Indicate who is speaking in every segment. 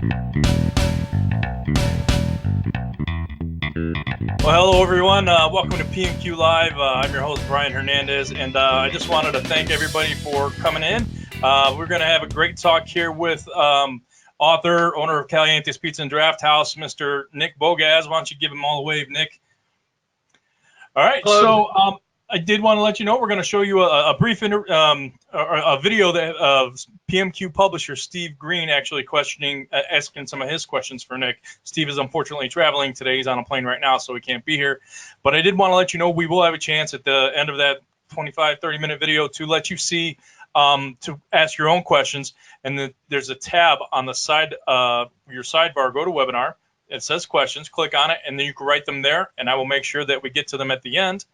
Speaker 1: Well, hello everyone. Welcome to PMQ Live. I'm your host, Brian Hernandez, and I just wanted to thank everybody for coming in. We're going to have a great talk here with author, owner of Caliente Pizza Draft House, Mr. Nick Bogacz. Why don't you give him all a wave, Nick? All right. Hello. So I did want to let you know we're going to show you a brief a video that of PMQ publisher Steve Green actually asking some of his questions for Nick. Steve is unfortunately traveling today. He's on a plane right now, so he can't be here. But I did want to let you know we will have a chance at the end of that 25-30-minute video to let you see to ask your own questions. And then there's a tab on the side of your sidebar. Go to webinar. It says questions. Click on it, and then you can write them there, and I will make sure that we get to them at the end.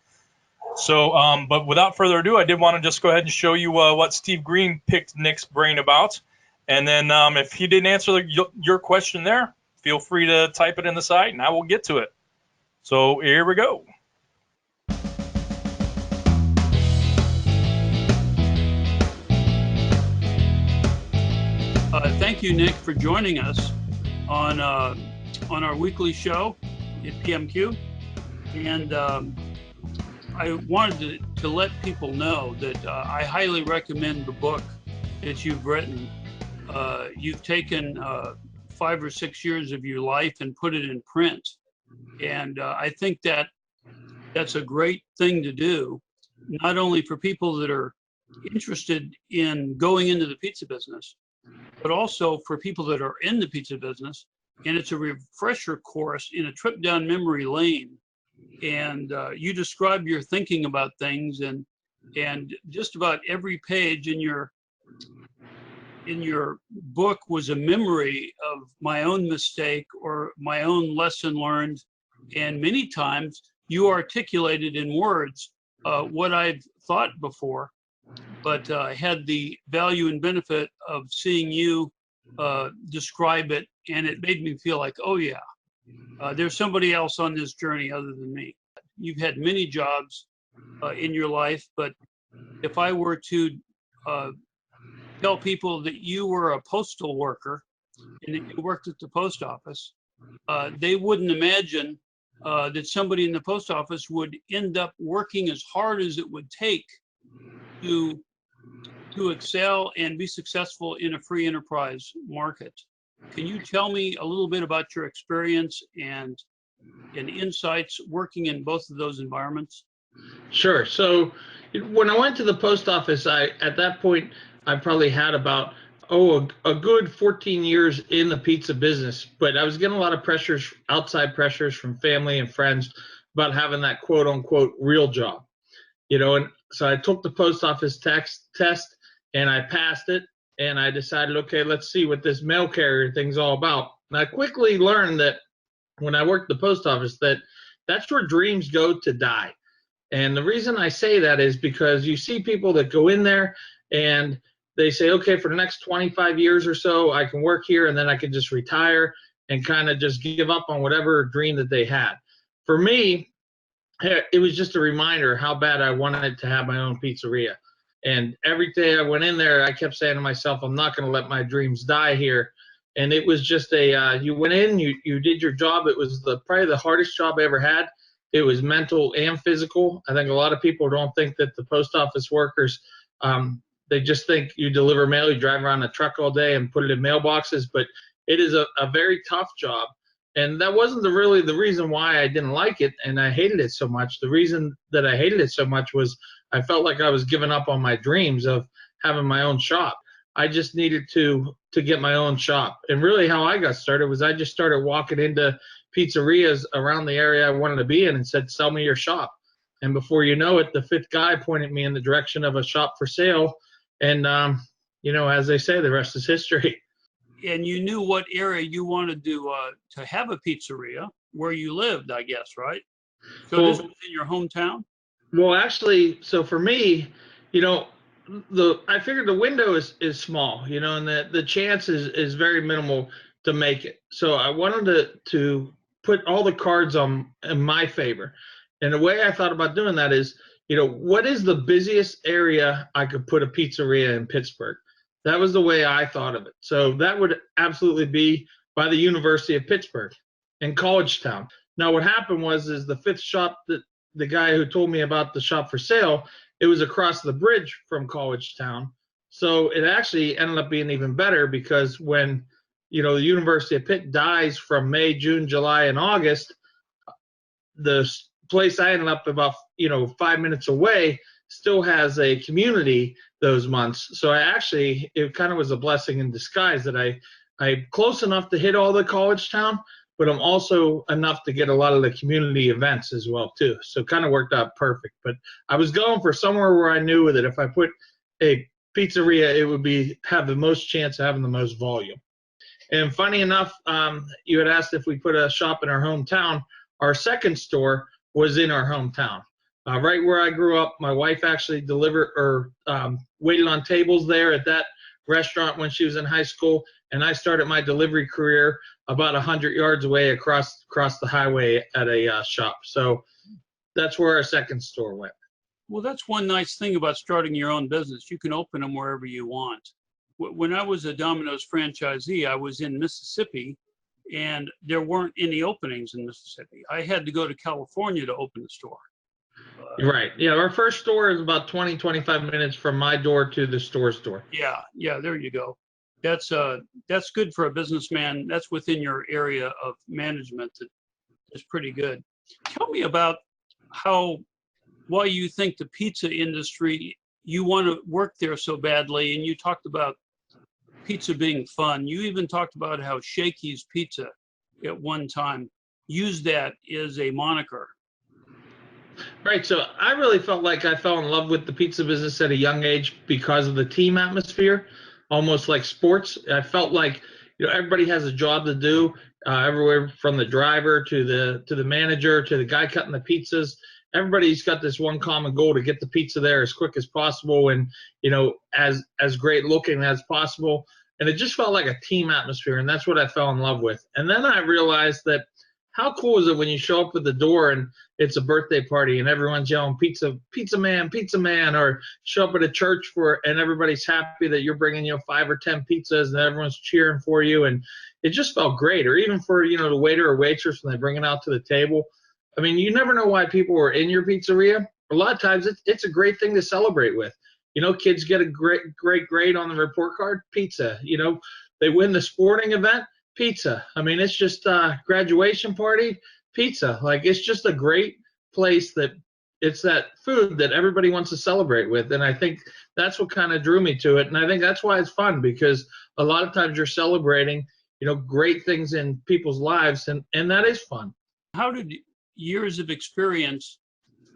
Speaker 1: So, but without further ado, I did want to just go ahead and show you what Steve Green picked Nick's brain about. And then if he didn't answer your question there, feel free to type it in the side, and I will get to it. So here we go.
Speaker 2: Thank you, Nick, for joining us on our weekly show at PMQ. And I wanted to let people know that I highly recommend the book that you've written. You've taken 5 or 6 years of your life and put it in print. And I think that's a great thing to do, not only for people that are interested in going into the pizza business, but also for people that are in the pizza business. And it's a refresher course in a trip down memory lane. And you describe your thinking about things, and just about every page in your book was a memory of my own mistake or my own lesson learned. And many times you articulated in words what I've thought before, but had the value and benefit of seeing you describe it, and it made me feel like, oh yeah, there's somebody else on this journey other than me. You've had many jobs in your life, but if I were to tell people that you were a postal worker and that you worked at the post office, they wouldn't imagine that somebody in the post office would end up working as hard as it would take to excel and be successful in a free enterprise market. Can you tell me a little bit about your experience and insights working in both of those environments?
Speaker 3: Sure. So when I went to the post office, at that point, I probably had about, a good 14 years in the pizza business, but I was getting a lot of pressures, outside pressures from family and friends about having that quote unquote real job, and so I took the post office test and I passed it. And I decided, okay, let's see what this mail carrier thing's all about. And I quickly learned that when I worked at the post office, that's where dreams go to die. And the reason I say that is because you see people that go in there and they say, okay, for the next 25 years or so, I can work here and then I can just retire and kind of just give up on whatever dream that they had. For me, it was just a reminder how bad I wanted to have my own pizzeria. And every day I went in there, I kept saying to myself, I'm not going to let my dreams die here. And it was just you went in, you did your job. It was probably the hardest job I ever had. It was mental and physical. I think a lot of people don't think that the post office workers, they just think you deliver mail, you drive around a truck all day and put it in mailboxes. But it is a very tough job. And that wasn't really the reason why I didn't like it and I hated it so much. The reason that I hated it so much was I felt like I was giving up on my dreams of having my own shop. I just needed to get my own shop. And really how I got started was I just started walking into pizzerias around the area I wanted to be in and said, sell me your shop. And before you know it, the fifth guy pointed me in the direction of a shop for sale. And, as they say, the rest is history.
Speaker 2: And you knew what area you wanted to have a pizzeria where you lived, I guess, right? So this was in your hometown?
Speaker 3: Well, actually, so for me, I figured the window is small, and the chance is very minimal to make it. So I wanted to put all the cards in my favor. And the way I thought about doing that is, what is the busiest area I could put a pizzeria in Pittsburgh? That was the way I thought of it. So that would absolutely be by the University of Pittsburgh in College Town. Now, what happened is the fifth shop that the guy who told me about the shop for sale, it was across the bridge from College Town. So it actually ended up being even better because when, the University of Pitt dies from May, June, July, and August, the place I ended up about, 5 minutes away still has a community those months. So it kind of was a blessing in disguise that I'm close enough to hit all the College Town, but I'm also enough to get a lot of the community events as well too. So it kind of worked out perfect. But I was going for somewhere where I knew that if I put a pizzeria, it would have the most chance of having the most volume. And funny enough, you had asked if we put a shop in our hometown. Our second store was in our hometown. Right where I grew up, my wife actually waited on tables there at that restaurant when she was in high school, and I started my delivery career about 100 yards away across the highway at a shop. So that's where our second store went.
Speaker 2: Well, that's one nice thing about starting your own business. You can open them wherever you want. When I was a Domino's franchisee, I was in Mississippi, and there weren't any openings in Mississippi. I had to go to California to open the store.
Speaker 3: Right. Yeah, our first store is about 20-25 minutes from my door to the store's door.
Speaker 2: Yeah, there you go. That's good for a businessman. That's within your area of management. That's pretty good. Tell me about why you think the pizza industry, you want to work there so badly, and you talked about pizza being fun. You even talked about how Shakey's Pizza at one time used that as a moniker.
Speaker 3: Right. So I really felt like I fell in love with the pizza business at a young age because of the team atmosphere, almost like sports. I felt like, everybody has a job to do, everywhere from the driver to the manager to the guy cutting the pizzas. Everybody's got this one common goal to get the pizza there as quick as possible and, as great looking as possible. And it just felt like a team atmosphere, and that's what I fell in love with. And then I realized that how cool is it when you show up at the door and it's a birthday party and everyone's yelling pizza, pizza man, or show up at a church and everybody's happy that you're bringing 5 or 10 pizzas and everyone's cheering for you. And it just felt great. Or even for, the waiter or waitress when they bring it out to the table. I mean, you never know why people are in your pizzeria. A lot of times it's a great thing to celebrate with. Kids get a great grade on the report card, pizza. They win the sporting event, pizza. I mean, it's just a graduation party, pizza. Like, it's just a great place that it's that food that everybody wants to celebrate with. And I think that's what kind of drew me to it. And I think that's why it's fun, because a lot of times you're celebrating, great things in people's lives. And that is fun.
Speaker 2: How did years of experience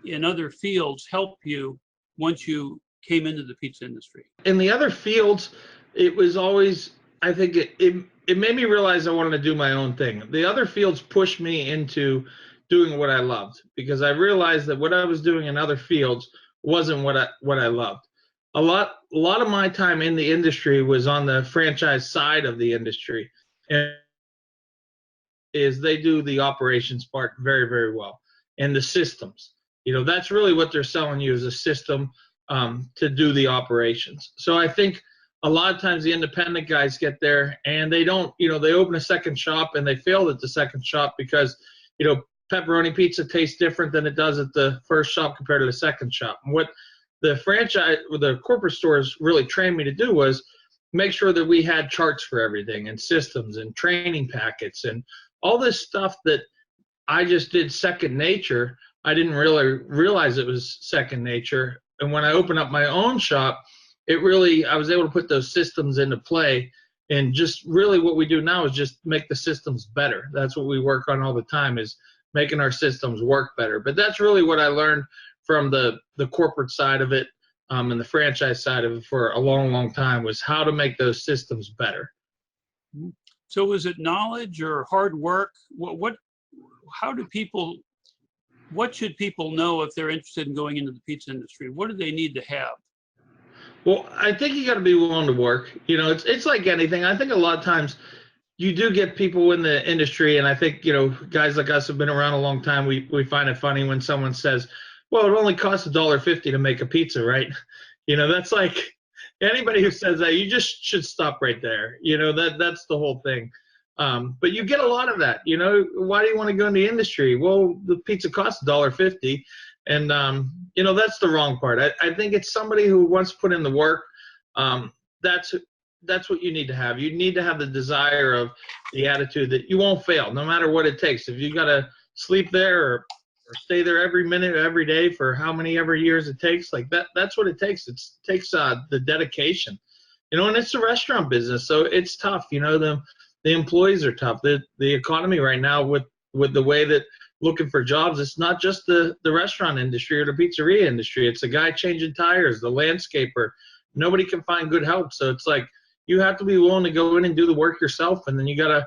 Speaker 2: in other fields help you once you came into the pizza industry?
Speaker 3: In the other fields, it was always, I think it made me realize I wanted to do my own thing. The other fields pushed me into doing what I loved, because I realized that what I was doing in other fields wasn't what I loved. A lot of my time in the industry was on the franchise side of the industry, and they do the operations part very, very well, and the systems. That's really what they're selling you, is a system to do the operations. So I think a lot of times the independent guys get there and they don't, they open a second shop and they fail at the second shop because, pepperoni pizza tastes different than it does at the first shop compared to the second shop. And what the corporate stores really trained me to do was make sure that we had charts for everything and systems and training packets and all this stuff that I just did second nature. I didn't really realize it was second nature. And when I opened up my own shop, I was able to put those systems into play. And just really what we do now is just make the systems better. That's what we work on all the time, is making our systems work better. But that's really what I learned from the corporate side of it and the franchise side of it for a long, long time, was how to make those systems better.
Speaker 2: So is it knowledge or hard work? What should people know if they're interested in going into the pizza industry? What do they need to have?
Speaker 3: Well, I think you got to be willing to work. It's like anything. I think a lot of times you do get people in the industry, and I think, guys like us have been around a long time. We find it funny when someone says, well, it only costs $1.50 to make a pizza, right? That's like, anybody who says that, you just should stop right there. That's the whole thing. But you get a lot of that. Why do you want to go in the industry? Well, the pizza costs $1.50, and that's the wrong part. I think it's somebody who wants to put in the work. That's what you need to have. You need to have the desire of the attitude that you won't fail, no matter what it takes. If you got to sleep there or stay there every minute, every day for how many ever years it takes, like that's what it takes. It takes the dedication, and it's a restaurant business, so it's tough. The employees are tough. The economy right now with the way that looking for jobs, it's not just the restaurant industry or the pizzeria industry. It's a guy changing tires, the landscaper. Nobody can find good help. So it's like you have to be willing to go in and do the work yourself, and then you gotta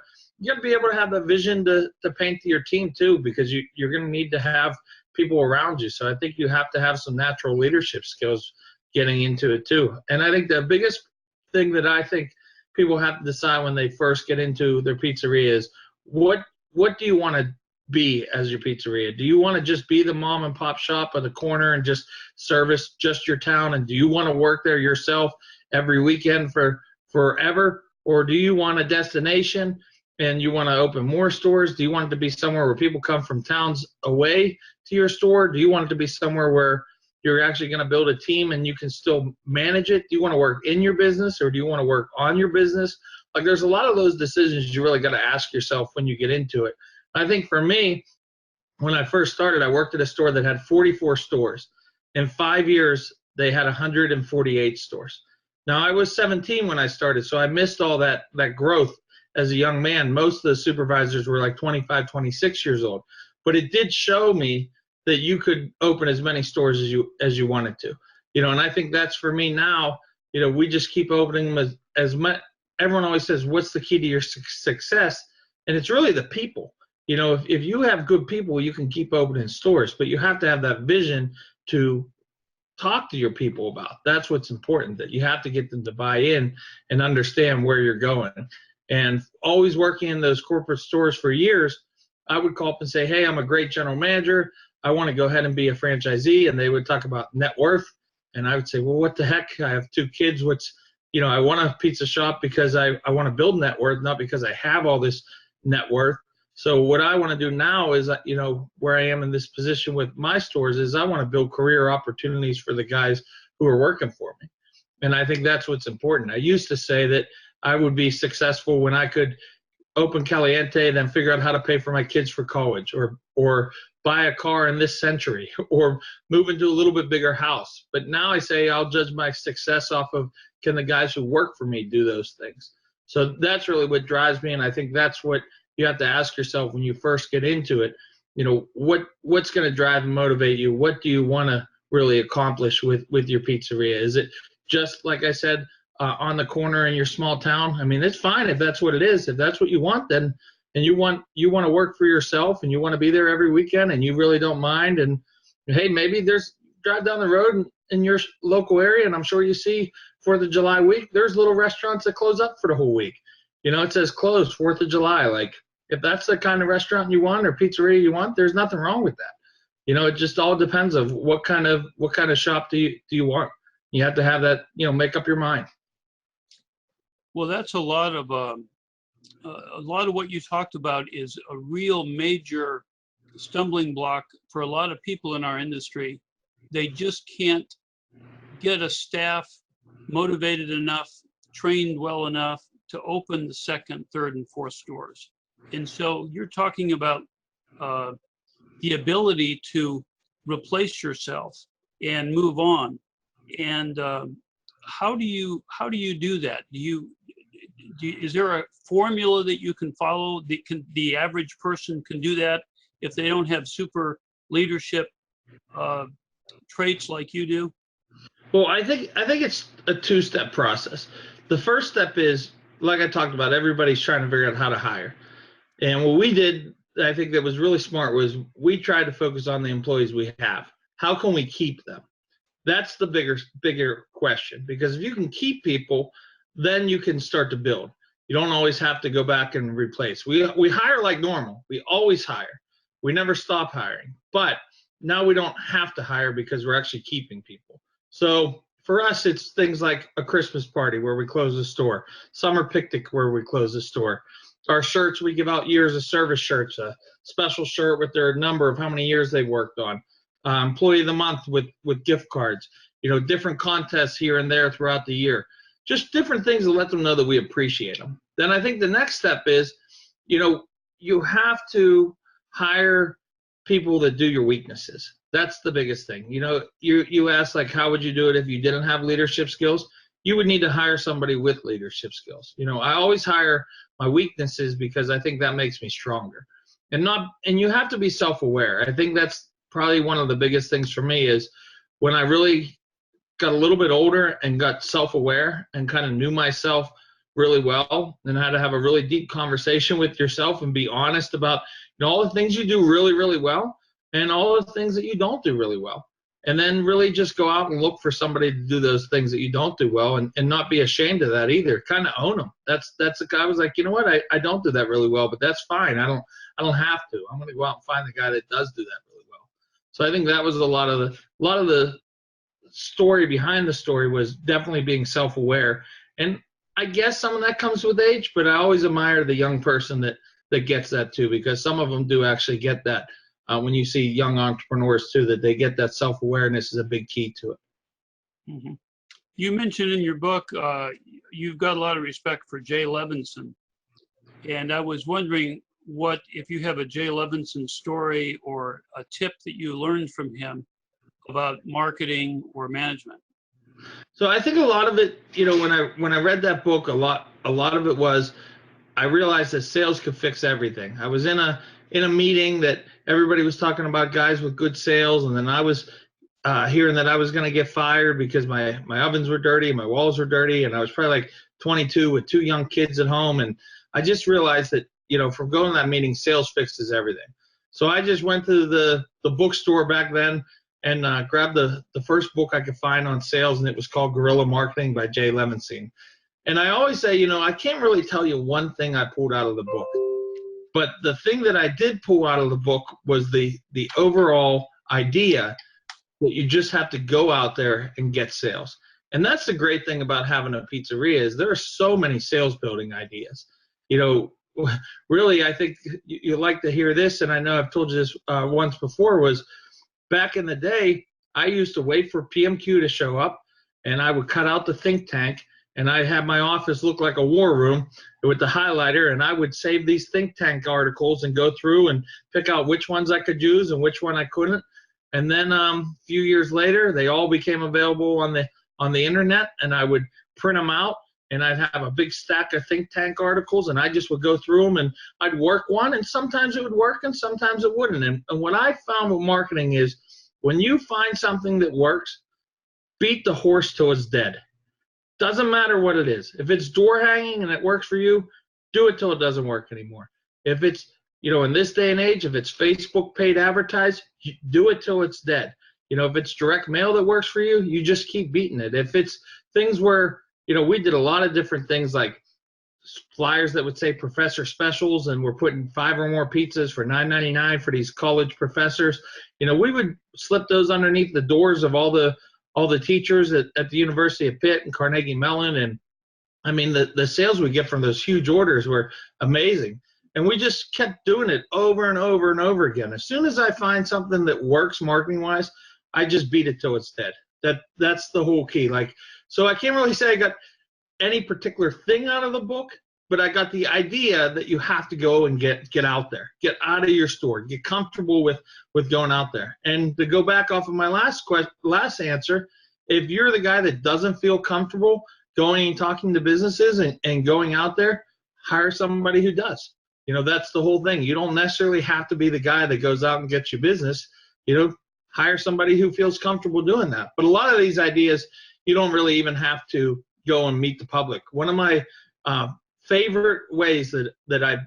Speaker 3: be able to have the vision to paint to your team too, because you're gonna need to have people around you. So I think you have to have some natural leadership skills getting into it too. And I think the biggest thing that I think people have to decide when they first get into their pizzeria is what do you want to be as your pizzeria? Do you want to just be the mom and pop shop on the corner and just service just your town? And do you want to work there yourself every weekend for forever? Or do you want a destination and you want to open more stores? Do you want it to be somewhere where people come from towns away to your store? Do you want it to be somewhere where you're actually going to build a team and you can still manage it? Do you want to work in your business or do you want to work on your business? Like there's a lot of those decisions you really got to ask yourself when you get into it. I think for me, when I first started, I worked at a store that had 44 stores. In 5 years, they had 148 stores. Now, I was 17 when I started, so I missed all that growth as a young man. Most of the supervisors were like 25, 26 years old. But it did show me that you could open as many stores as you wanted to. And I think that's for me now. We just keep opening them as much. Everyone always says, what's the key to your success? And it's really the people. If you have good people, you can keep opening stores, but you have to have that vision to talk to your people about. That's what's important, that you have to get them to buy in and understand where you're going. And always working in those corporate stores for years, I would call up and say, hey, I'm a great general manager. I want to go ahead and be a franchisee. And they would talk about net worth. And I would say, well, what the heck? I have 2 kids. I want a pizza shop because I want to build net worth, not because I have all this net worth. So what I want to do now is, where I am in this position with my stores is I want to build career opportunities for the guys who are working for me. And I think that's what's important. I used to say that I would be successful when I could open Caliente and then figure out how to pay for my kids for college or buy a car in this century or move into a little bit bigger house. But now I say I'll judge my success off of, can the guys who work for me do those things? So that's really what drives me. And I think that's what you have to ask yourself when you first get into it. What's going to drive and motivate you? What do you want to really accomplish with your pizzeria? Is it just, like I said, on the corner in your small town? I mean, it's fine if that's what it is. If that's what you want, then and you want to work for yourself and you want to be there every weekend and you really don't mind. And hey, maybe drive down the road in your local area, and I'm sure you see 4th of July week, there's little restaurants that close up for the whole week. It says closed 4th of July. Like, if that's the kind of restaurant you want or pizzeria you want, there's nothing wrong with that. It just all depends of what kind of shop do you want. You have to have that, make up your mind.
Speaker 2: Well, that's a lot of what you talked about is a real major stumbling block for a lot of people in our industry. They just can't get a staff motivated enough, trained well enough to open the 2nd, 3rd, and 4th stores. And so you're talking about the ability to replace yourself and move on. And how do you do that? Is there a formula that you can follow? The average person can do that if they don't have super leadership traits like you do?
Speaker 3: Well, I think it's a 2-step process. The first step is, like I talked about, everybody's trying to figure out how to hire. And what we did, I think that was really smart, was we tried to focus on the employees we have. How can we keep them? That's the bigger question, because if you can keep people, then you can start to build. You don't always have to go back and replace. We hire like normal. We always hire. We never stop hiring. But now we don't have to hire because we're actually keeping people. So for us, it's things like a Christmas party where we close the store, summer picnic where we close the store, Our shirts, we give out years of service shirts, a special shirt with their number of how many years they worked on, employee of the month with gift cards, different contests here and there throughout the year, just different things to let them know that we appreciate them. Then I think the next step is, you have to hire people that do your weaknesses. That's the biggest thing. You ask, like, how would you do it if you didn't have leadership skills? You would need to hire somebody with leadership skills. I always hire my weaknesses because I think that makes me stronger. And you have to be self-aware. I think that's probably one of the biggest things for me is when I really got a little bit older and got self-aware and kind of knew myself really well and had to have a really deep conversation with yourself and be honest about all the things you do really, really well and all the things that you don't do really well. And then really just go out and look for somebody to do those things that you don't do well and not be ashamed of that either. Kind of own them. That's the guy. I was like, you know what? I don't do that really well, but that's fine. I don't have to. I'm going to go out and find the guy that does do that really well. So I think that was a lot of the story behind the story was definitely being self-aware. And I guess some of that comes with age, but I always admire the young person that gets that too, because some of them do actually get that. When you see young entrepreneurs too, that they get that self-awareness is a big key to it.
Speaker 2: Mm-hmm. You mentioned in your book, you've got a lot of respect for Jay Levinson. And I was wondering if you have a Jay Levinson story or a tip that you learned from him about marketing or management.
Speaker 3: So I think a lot of it, when I read that book, a lot of it was, I realized that sales could fix everything. I was in a meeting that everybody was talking about guys with good sales, and then I was hearing that I was going to get fired because my ovens were dirty, my walls were dirty, and I was probably like 22 with 2 young kids at home, and I just realized that from going to that meeting, sales fixes everything. So I just went to the bookstore back then and grabbed the first book I could find on sales, and it was called Guerrilla Marketing by Jay Levinson. And I always say, I can't really tell you one thing I pulled out of the book. But the thing that I did pull out of the book was the overall idea that you just have to go out there and get sales. And that's the great thing about having a pizzeria is there are so many sales building ideas. Really, I think you like to hear this, and I know I've told you this once before, was back in the day, I used to wait for PMQ to show up, and I would cut out the think tank, and I had my office look like a war room with the highlighter, and I would save these think tank articles and go through and pick out which ones I could use and which one I couldn't. And then a few years later, they all became available on the internet, and I would print them out, and I'd have a big stack of think tank articles, and I just would go through them, and I'd work one, and sometimes it would work, and sometimes it wouldn't. And what I found with marketing is when you find something that works, beat the horse till it's dead. Doesn't matter what it is. If it's door hanging and it works for you, do it till it doesn't work anymore. If it's, in this day and age, if it's Facebook paid advertised, do it till it's dead. If it's direct mail that works for you, you just keep beating it. If it's things where, we did a lot of different things like flyers that would say professor specials, and we're putting 5 or more pizzas for $9.99 for these college professors. We would slip those underneath the doors of all the teachers at the University of Pitt and Carnegie Mellon. And I mean, the sales we get from those huge orders were amazing. And we just kept doing it over and over and over again. As soon as I find something that works marketing wise, I just beat it till it's dead. That's the whole key. So I can't really say I got any particular thing out of the book, but I got the idea that you have to go and get out there, get out of your store, get comfortable with going out there. And to go back off of my last answer, if you're the guy that doesn't feel comfortable going and talking to businesses and going out there, hire somebody who does. That's the whole thing. You don't necessarily have to be the guy that goes out and gets you business. Hire somebody who feels comfortable doing that. But a lot of these ideas, you don't really even have to go and meet the public. One of my favorite ways that I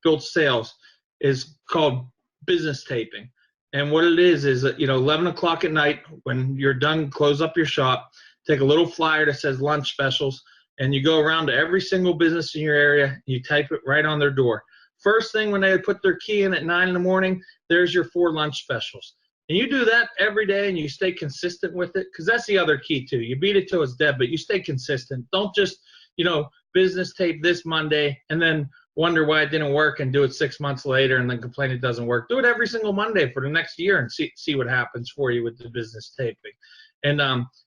Speaker 3: built sales is called business taping. And what it is that, 11 o'clock at night, when you're done, close up your shop, take a little flyer that says lunch specials, and you go around to every single business in your area, and you type it right on their door. First thing when they would put their key in at 9 in the morning, there's your 4 lunch specials. And you do that every day and you stay consistent with it, because that's the other key too. You beat it till it's dead, but you stay consistent. Don't just, business tape this Monday and then wonder why it didn't work and do it 6 months later and then complain it doesn't work. Do it every single Monday for the next year and see what happens for you with the business taping. And,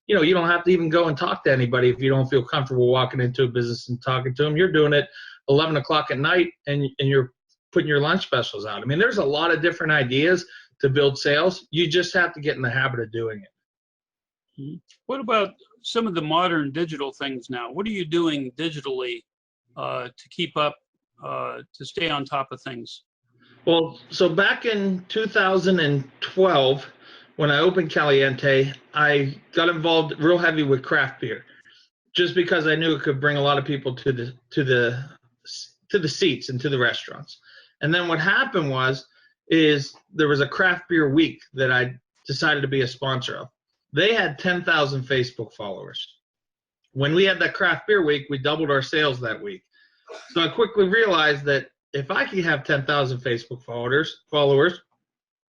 Speaker 3: you know, you don't have to even go and talk to anybody if you don't feel comfortable walking into a business and talking to them. You're doing it 11 o'clock at night and you're putting your lunch specials out. I mean, there's a lot of different ideas to build sales. You just have to get in the habit of doing it.
Speaker 2: What about some of the modern digital things now? What are you doing digitally to keep up, to stay on top of things?
Speaker 3: Well, so back in 2012, when I opened Caliente, I got involved real heavy with craft beer, just because I knew it could bring a lot of people to the seats and to the restaurants. And then what happened is there was a craft beer week that I decided to be a sponsor of. They had 10,000 Facebook followers. When we had that craft beer week, we doubled our sales that week. So I quickly realized that if I could have 10,000 Facebook followers,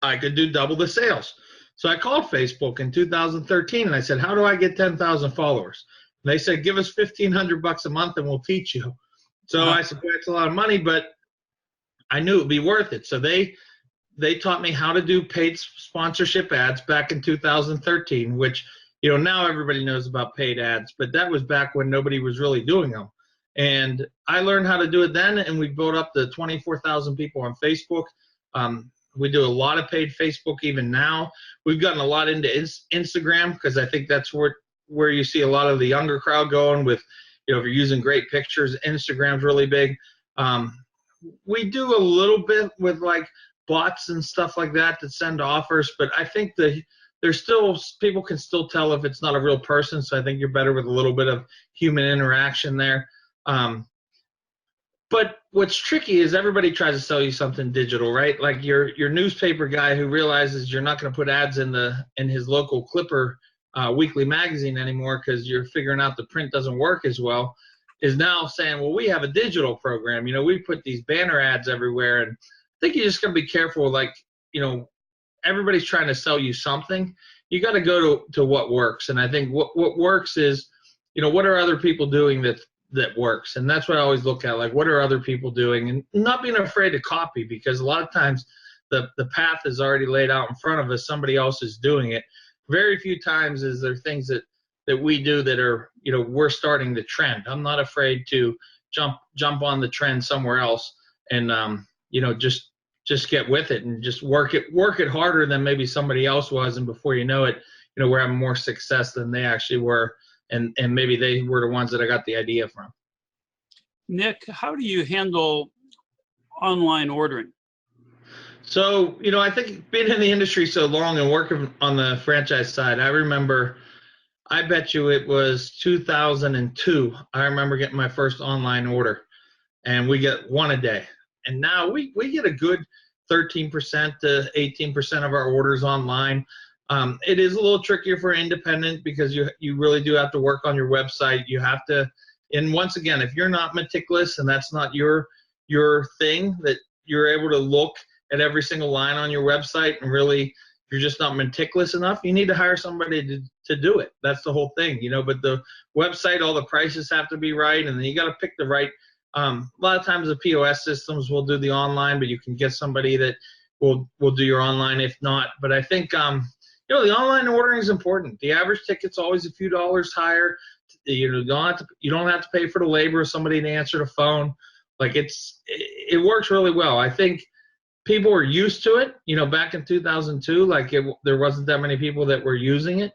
Speaker 3: I could do double the sales. So I called Facebook in 2013 and I said, how do I get 10,000 followers? And they said, give us $1,500 a month and we'll teach you. So I said, that's a lot of money, but I knew it would be worth it. So they taught me how to do paid sponsorship ads back in 2013, which, you know, now everybody knows about paid ads, but that was back when nobody was really doing them. And I learned how to do it then, and we built up to 24,000 people on Facebook. We do a lot of paid Facebook even now. We've gotten a lot into Instagram because I think that's where you see a lot of the younger crowd going with, you know, if you're using great pictures, Instagram's really big. We do a little bit with like bots and stuff like that send offers, but I think there's still, people can still tell if it's not a real person. So I think you're better with a little bit of human interaction there. But what's tricky is everybody tries to sell you something digital, right? Like your newspaper guy who realizes you're not going to put ads in his local Clipper weekly magazine anymore because you're figuring out the print doesn't work as well, is now saying, well, we have a digital program. You know, we put these banner ads everywhere. And I think you just got to be careful. Like, you know, everybody's trying to sell you something. You got to go to what works. And I think what works is, you know, what are other people doing that works? And that's what I always look at, like, what are other people doing? And not being afraid to copy, because a lot of times the path is already laid out in front of us. Somebody else is doing it. Very few times is there things that we do that are, you know, we're starting the trend. I'm not afraid to jump on the trend somewhere else and, you know, just get with it and just work it harder than maybe somebody else was. And before you know it, you know, we're having more success than they actually were. And maybe they were the ones that I got the idea from.
Speaker 2: Nick, how do you handle online ordering?
Speaker 3: So, you know, I think being in the industry so long and working on the franchise side, I remember, I bet you it was 2002. I remember getting my first online order, and we get one a day. And now we get a good 13% to 18% of our orders online. It is a little trickier for independent because you really do have to work on your website. You have to, and once again, if you're not meticulous and that's not your thing, that you're able to look at every single line on your website and really, if you're just not meticulous enough, you need to hire somebody to do it. That's the whole thing, you know. But the website, all the prices have to be right, and then you got to pick the right. A lot of times the POS systems will do the online, but you can get somebody that will do your online if not. But I think you know, the online ordering is important. The average ticket's always a few dollars higher. You know, you don't have to pay for the labor of somebody to answer the phone. Like it works really well. I think people were used to it. You know, back in 2002, like there wasn't that many people that were using it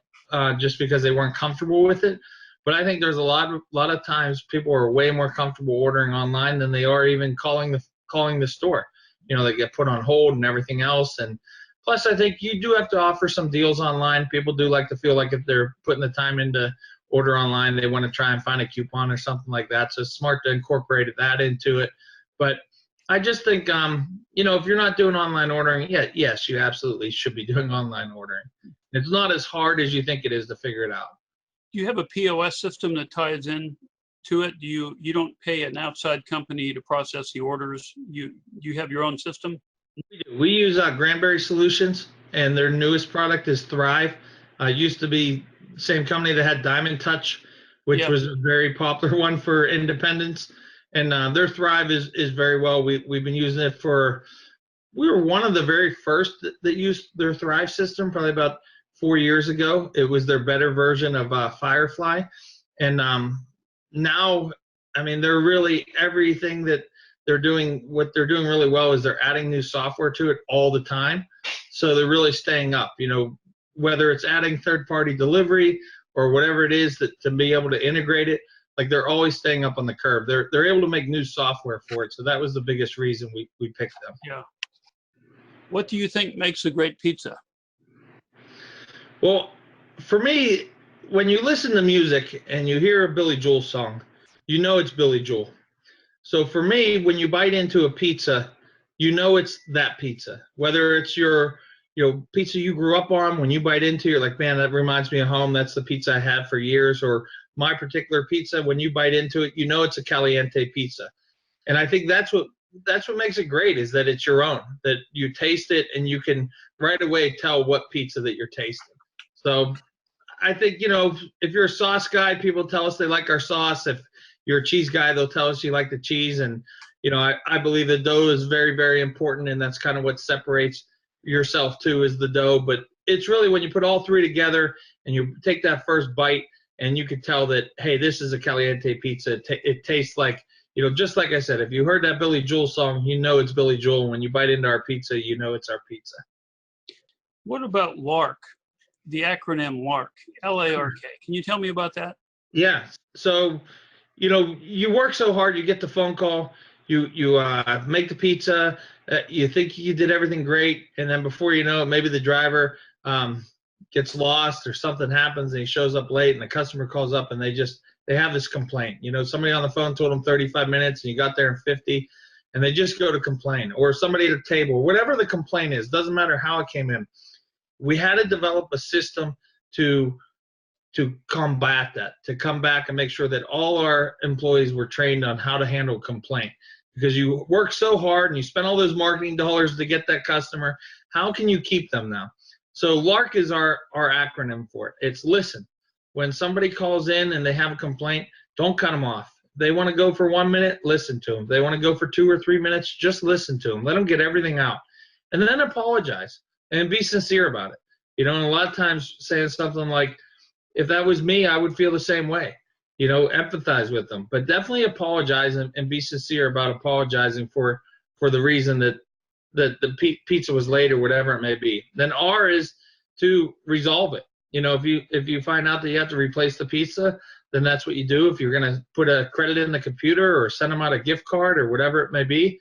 Speaker 3: just because they weren't comfortable with it. But I think there's a lot of times people are way more comfortable ordering online than they are even calling the store. You know, they get put on hold and everything else. And plus, I think you do have to offer some deals online. People do like to feel like if they're putting the time into order online, they want to try and find a coupon or something like that. So it's smart to incorporate that into it. But I just think, you know, if you're not doing online ordering, yes, you absolutely should be doing online ordering. It's not as hard as you think it is to figure it out.
Speaker 2: Do you have a POS system that ties in to it? You don't pay an outside company to process the orders? You have your own system?
Speaker 3: We use Granberry Solutions, and their newest product is Thrive. Used to be the same company that had Diamond Touch, which was a very popular one for independents. and their Thrive is very well. We've been using it for. We were one of the very first that used their Thrive system, probably about 4 years ago. It was their better version of Firefly, and now, I mean, they're really everything that they're doing. What they're doing really well is they're adding new software to it all the time, so they're really staying up. You know, whether it's adding third-party delivery or whatever it is that to be able to integrate it, like they're always staying up on the curve. They're able to make new software for it, so that was the biggest reason we picked them.
Speaker 2: Yeah. What do you think makes a great pizza?
Speaker 3: Well, for me, when you listen to music and you hear a Billy Joel song, you know it's Billy Joel. So for me, when you bite into a pizza, you know it's that pizza. Whether it's your pizza you grew up on, when you bite into, you're like, man, that reminds me of home. That's the pizza I had for years. Or my particular pizza, when you bite into it, you know it's a Caliente pizza. And I think that's what makes it great, is that it's your own, that you taste it and you can right away tell what pizza that you're tasting. So I think, you know, if you're a sauce guy, people tell us they like our sauce. If you're a cheese guy, they'll tell us you like the cheese. And, you know, I believe the dough is very, very important, and that's kind of what separates yourself too, is the dough. But it's really when you put all three together and you take that first bite and you can tell that, hey, this is a Caliente pizza. It tastes like, you know, just like I said, if you heard that Billy Joel song, you know it's Billy Joel. When you bite into our pizza, you know it's our pizza.
Speaker 2: What about LARK, the acronym LARK, L-A-R-K? Can you tell me about that?
Speaker 3: Yeah. So, you know, you work so hard, you get the phone call, you make the pizza, you think you did everything great, and then before you know it, maybe the driver gets lost or something happens and he shows up late, and the customer calls up and they have this complaint. You know, somebody on the phone told them 35 minutes and you got there in 50, and they just go to complain. Or somebody at a table, whatever the complaint is, doesn't matter how it came in. We had to develop a system to combat that, to come back and make sure that all our employees were trained on how to handle a complaint. Because you work so hard and you spend all those marketing dollars to get that customer, how can you keep them now? So LARK is our acronym for it. It's listen. When somebody calls in and they have a complaint, don't cut them off. They want to go for 1 minute, listen to them. They want to go for 2 or 3 minutes, just listen to them. Let them get everything out. And then apologize and be sincere about it. You know, and a lot of times saying something like, if that was me, I would feel the same way. You know, empathize with them. But definitely apologize and be sincere about apologizing for the reason that the pizza was late or whatever it may be. Then R is to resolve it. You know, if you find out that you have to replace the pizza, then that's what you do. If you're going to put a credit in the computer or send them out a gift card or whatever it may be,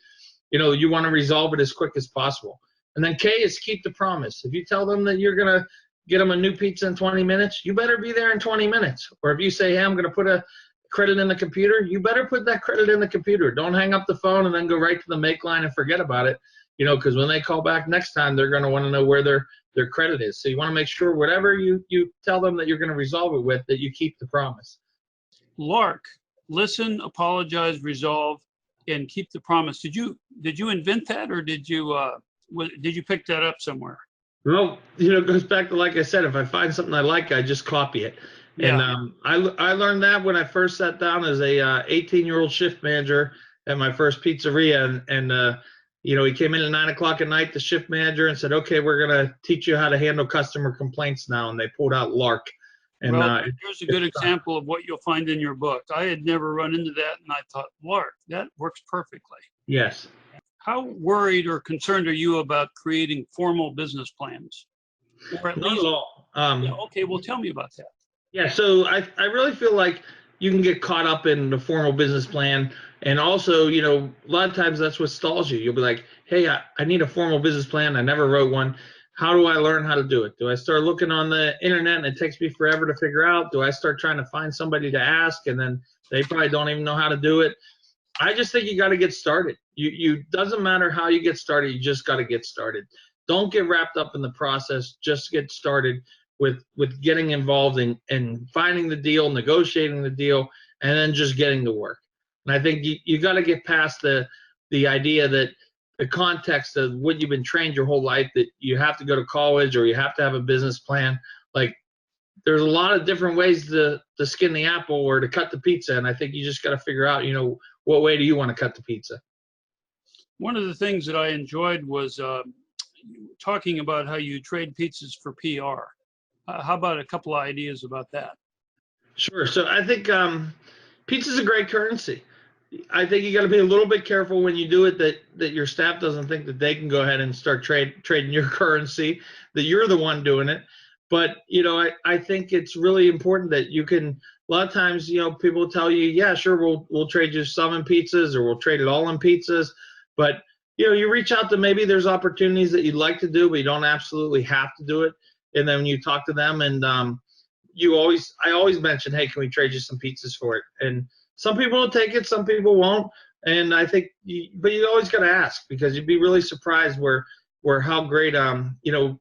Speaker 3: you know, you want to resolve it as quick as possible. And then K is keep the promise. If you tell them that you're going to get them a new pizza in 20 minutes, you better be there in 20 minutes. Or if you say, hey, I'm going to put a credit in the computer, you better put that credit in the computer. Don't hang up the phone and then go right to the make line and forget about it. You know, because when they call back next time, they're going to want to know where their credit is. So you want to make sure whatever you tell them that you're going to resolve it with, that you keep the promise.
Speaker 2: LARK, listen, apologize, resolve, and keep the promise. Did you invent that, or did you pick that up somewhere?
Speaker 3: Well, you know, it goes back to, like I said, if I find something I like, I just copy it.
Speaker 2: Yeah.
Speaker 3: And I learned that when I first sat down as a 18-year-old shift manager at my first pizzeria, and you know, he came in at 9 o'clock at night, the shift manager, and said, okay, we're going to teach you how to handle customer complaints now. And they pulled out LARK. And
Speaker 2: well, here's a good example of what you'll find in your book. I had never run into that, and I thought, LARK, that works perfectly.
Speaker 3: Yes.
Speaker 2: How worried or concerned are you about creating formal business plans? Or at
Speaker 3: Not
Speaker 2: least,
Speaker 3: at all.
Speaker 2: yeah, okay, well, tell me about that.
Speaker 3: Yeah, so I really feel like you can get caught up in the formal business plan. And also, you know, a lot of times that's what stalls you. You'll be like, hey, I need a formal business plan. I never wrote one. How do I learn how to do it? Do I start looking on the internet and it takes me forever to figure out? Do I start trying to find somebody to ask and then they probably don't even know how to do it? I just think you got to get started. You doesn't matter how you get started. You just got to get started. Don't get wrapped up in the process. Just get started with getting involved in finding the deal, negotiating the deal, and then just getting to work. And I think you got to get past the idea that the context of what you've been trained your whole life, that you have to go to college or you have to have a business plan. Like, there's a lot of different ways to skin the apple or to cut the pizza. And I think you just got to figure out, you know, what way do you want to cut the pizza?
Speaker 2: One of the things that I enjoyed was talking about how you trade pizzas for PR. How about a couple of ideas about that?
Speaker 3: Sure. So I think pizza's a great currency. I think you got to be a little bit careful when you do it that your staff doesn't think that they can go ahead and start trading your currency, that you're the one doing it. But, you know, I think it's really important that you can, a lot of times, you know, people tell you, yeah, sure, we'll trade you some in pizzas, or we'll trade it all in pizzas. But, you know, you reach out to, maybe there's opportunities that you'd like to do, but you don't absolutely have to do it. And then when you talk to them, and I always mention, hey, can we trade you some pizzas for it? And some people will take it, some people won't. And I think, but you always got to ask, because you'd be really surprised where how great, you know,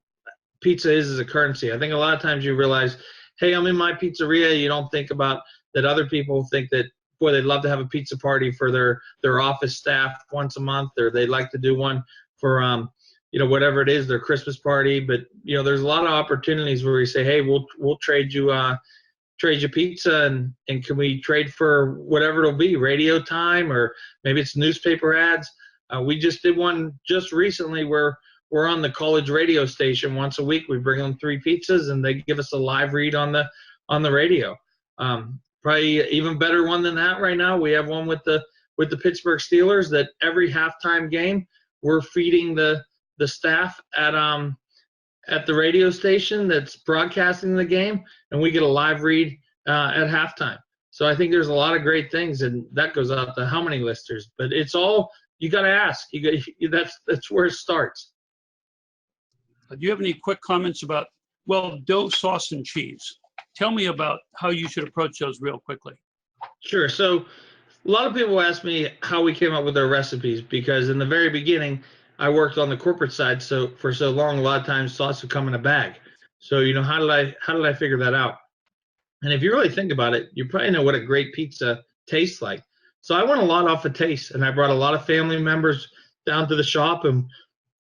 Speaker 3: pizza is as a currency. I think a lot of times you realize, hey, I'm in my pizzeria. You don't think about that other people think that, boy, they'd love to have a pizza party for their office staff once a month, or they'd like to do one for, you know, whatever it is, their Christmas party. But, you know, there's a lot of opportunities where we say, hey, we'll trade you pizza, and can we trade for whatever it'll be, radio time, or maybe it's newspaper ads. We just did one just recently where we're on the college radio station once a week. We bring them 3 pizzas, and they give us a live read on the radio. Probably even better one than that right now. We have one with the Pittsburgh Steelers, that every halftime game we're feeding the staff at the radio station that's broadcasting the game, and we get a live read at halftime. So I think there's a lot of great things, and that goes out to how many listeners. But it's all, you got to ask. That's where it starts.
Speaker 2: Do you have any quick comments about, well, dough, sauce, and cheese? Tell me about how you should approach those real quickly.
Speaker 3: Sure. So a lot of people ask me how we came up with our recipes, because in the very beginning, I worked on the corporate side. So for so long, a lot of times sauce would come in a bag. So, you know, how did I figure that out? And if you really think about it, you probably know what a great pizza tastes like. So I went a lot off of taste, and I brought a lot of family members down to the shop, and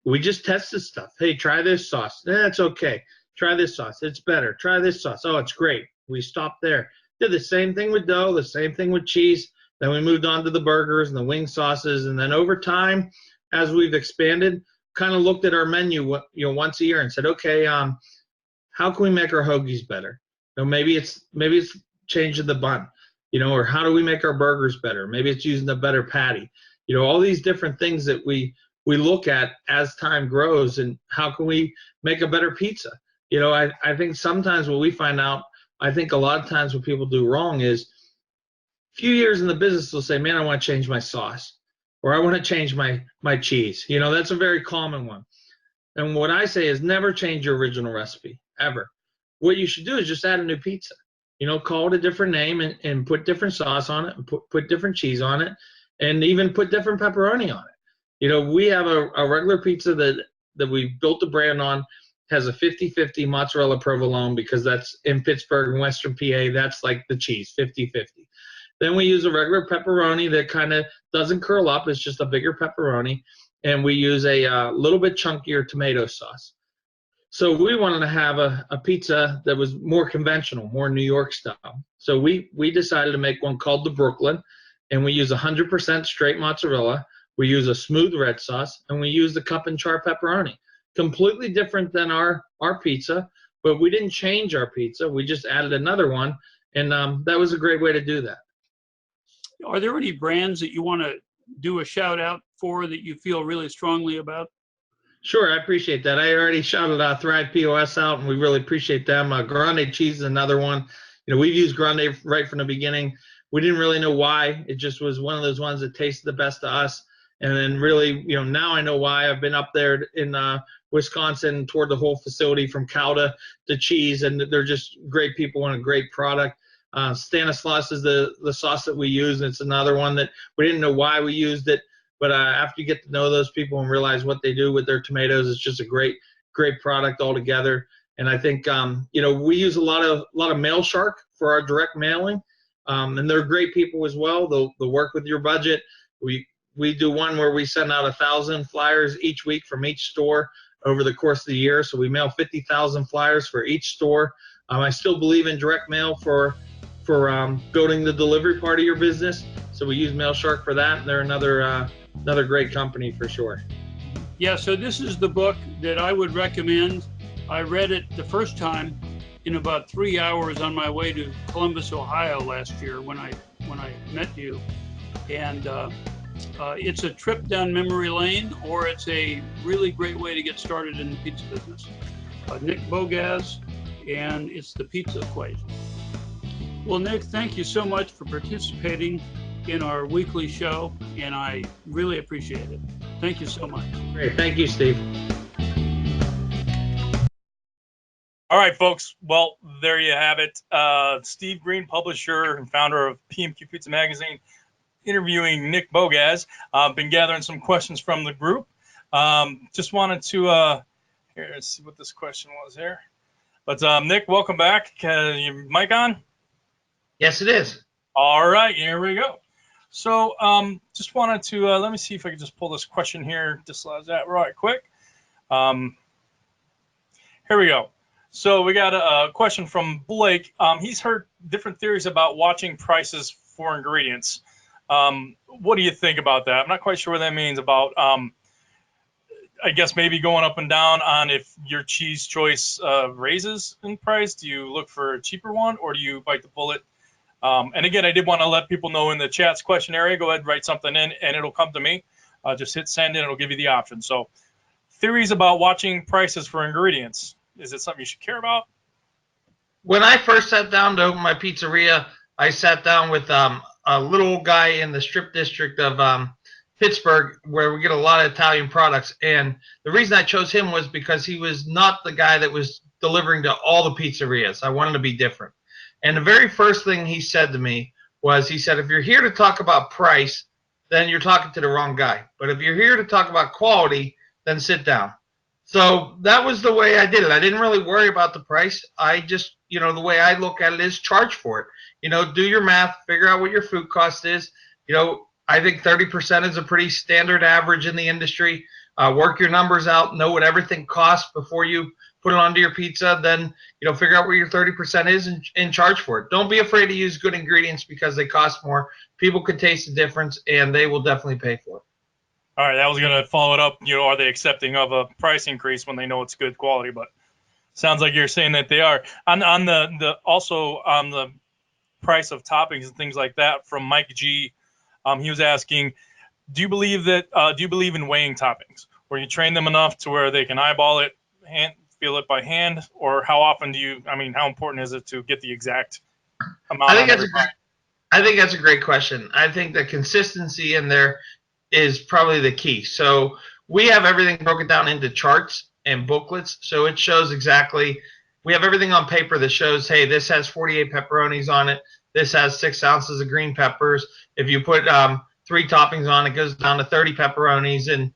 Speaker 3: we just tested stuff. Hey, try this sauce. It's okay. Try this sauce. It's better. Try this sauce. Oh, it's great. We stopped there. Did the same thing with dough, the same thing with cheese. Then we moved on to the burgers and the wing sauces. And then over time, as we've expanded, kind of looked at our menu, you know, once a year and said, okay, how can we make our hoagies better? You know, maybe it's changing the bun, you know, or how do we make our burgers better? Maybe it's using a better patty. You know, all these different things that we look at as time grows, and how can we make a better pizza? You know, I think sometimes what we find out, I think a lot of times what people do wrong is, a few years in the business, they'll say, man, I want to change my sauce, or I want to change my cheese. You know, that's a very common one. And what I say is, never change your original recipe, ever. What you should do is just add a new pizza. You know, call it a different name, and put different sauce on it, and put different cheese on it, and even put different pepperoni on it. You know, we have a regular pizza that we built the brand on, has a 50-50 mozzarella provolone, because that's in Pittsburgh and Western PA, that's like the cheese, 50-50. Then we use a regular pepperoni that kind of doesn't curl up. It's just a bigger pepperoni. And we use a little bit chunkier tomato sauce. So we wanted to have a pizza that was more conventional, more New York style. So we decided to make one called the Brooklyn, and we use 100% straight mozzarella. We use a smooth red sauce, and we use the cup and char pepperoni. Completely different than our pizza, but we didn't change our pizza. We just added another one, and that was a great way to do that.
Speaker 2: Are there any brands that you want to do a shout out for that you feel really strongly about?
Speaker 3: Sure, I appreciate that. I already shouted Thrive POS out, and we really appreciate them. Grande Cheese is another one. You know, we've used Grande right from the beginning. We didn't really know why. It just was one of those ones that tasted the best to us. And then really, you know, now I know why. I've been up there in Wisconsin, toward the whole facility from cow to cheese, and they're just great people and a great product. Stanislaus is the sauce that we use, and it's another one that we didn't know why we used it, but after you get to know those people and realize what they do with their tomatoes, it's just a great product altogether. And I think you know, we use a lot of Mail Shark for our direct mailing, and they're great people as well. They'll work with your budget. We do one where we send out 1,000 flyers each week from each store over the course of the year. So we mail 50,000 flyers for each store. I still believe in direct mail for building the delivery part of your business. So we use MailShark for that. And they're another great company for sure.
Speaker 2: Yeah, so this is the book that I would recommend. I read it the first time in about 3 hours on my way to Columbus, Ohio last year when I met you. And it's a trip down memory lane, or it's a really great way to get started in the pizza business. Nick Bogacz, and it's the Pizza Equation. Well, Nick, thank you so much for participating in our weekly show, and I really appreciate it. Thank you so much.
Speaker 3: Great. Thank you, Steve.
Speaker 1: All right, folks. Well, there you have it. Steve Green, publisher and founder of PMQ Pizza Magazine, interviewing Nick Bogacz. Been gathering some questions from the group. Just wanted to here, let's see what this question was here. But Nick, welcome back. Your mic on?
Speaker 3: Yes, it is.
Speaker 1: All right, here we go. So just wanted to let me see if I can just pull this question here, just that right quick. Here we go. So we got a question from Blake. He's heard different theories about watching prices for ingredients. What do you think about that? I'm not quite sure what that means about, I guess maybe going up and down on if your cheese choice raises in price. Do you look for a cheaper one, or do you bite the bullet? And again, I did want to let people know in the chat's question area, go ahead and write something in and it'll come to me. Just hit send and it'll give you the option. So theories about watching prices for ingredients. Is it something you should care about?
Speaker 3: When I first sat down to open my pizzeria, I sat down with a little guy in the Strip District of Pittsburgh, where we get a lot of Italian products. And the reason I chose him was because he was not the guy that was delivering to all the pizzerias. I wanted to be different. And the very first thing he said to me was, he said, if you're here to talk about price, then you're talking to the wrong guy. But if you're here to talk about quality, then sit down. So that was the way I did it. I didn't really worry about the price. I just, the way I look at it is charge for it. Do your math, figure out what your food cost is. I think 30% is a pretty standard average in the industry. Work your numbers out, know what everything costs before you put it onto your pizza. Then, figure out where your 30% is and charge for it. Don't be afraid to use good ingredients because they cost more. People could taste the difference and they will definitely pay for it.
Speaker 1: All right, I was going to follow it up. Are they accepting of a price increase when they know it's good quality? But sounds like you're saying that they are. On the price of toppings and things like that, from Mike G, he was asking, do you believe in weighing toppings, where you train them enough to where they can eyeball it, feel it by hand, or how often how important is it to get the exact amount? I
Speaker 3: think that's a great question. I think the consistency in there is probably the key. So we have everything broken down into charts and booklets. So it shows exactly, we have everything on paper that shows, hey, this has 48 pepperonis on it. This has 6 ounces of green peppers. If you put 3 toppings on, it goes down to 30 pepperonis and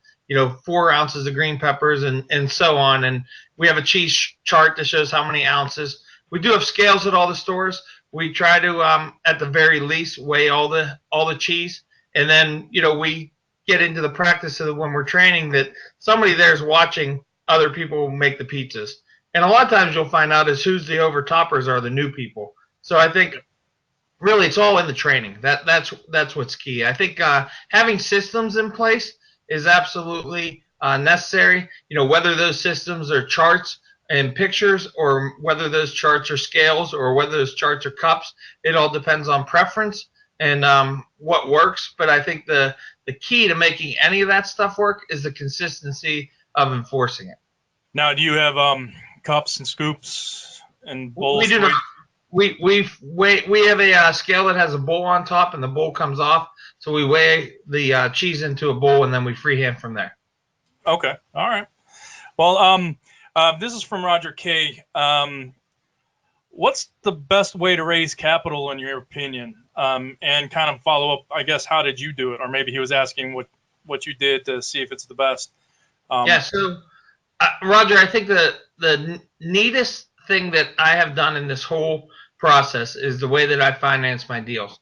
Speaker 3: 4 ounces of green peppers and so on. And we have a cheese chart that shows how many ounces. We do have scales at all the stores. We try to at the very least weigh all the cheese, and then we get into the practice of when we're training that somebody there is watching other people make the pizzas. And a lot of times you'll find out is who's the overtoppers are the new people. So I think really it's all in the training. That's what's key. I think having systems in place is absolutely necessary. Whether those systems are charts and pictures, or whether those charts are scales, or whether those charts are cups, it all depends on preference and what works. But I think the key to making any of that stuff work is the consistency of enforcing it.
Speaker 1: Now, do you have cups and scoops and bowls?
Speaker 3: We do not. We have a scale that has a bowl on top and the bowl comes off. So we weigh the cheese into a bowl and then we freehand from there.
Speaker 1: Okay. All right. Well, this is from Roger K. What's the best way to raise capital in your opinion? And kind of follow up, I guess, how did you do it? Or maybe he was asking what you did to see if it's the best.
Speaker 3: So Roger, I think the neatest thing that I have done in this whole process is the way that I finance my deals.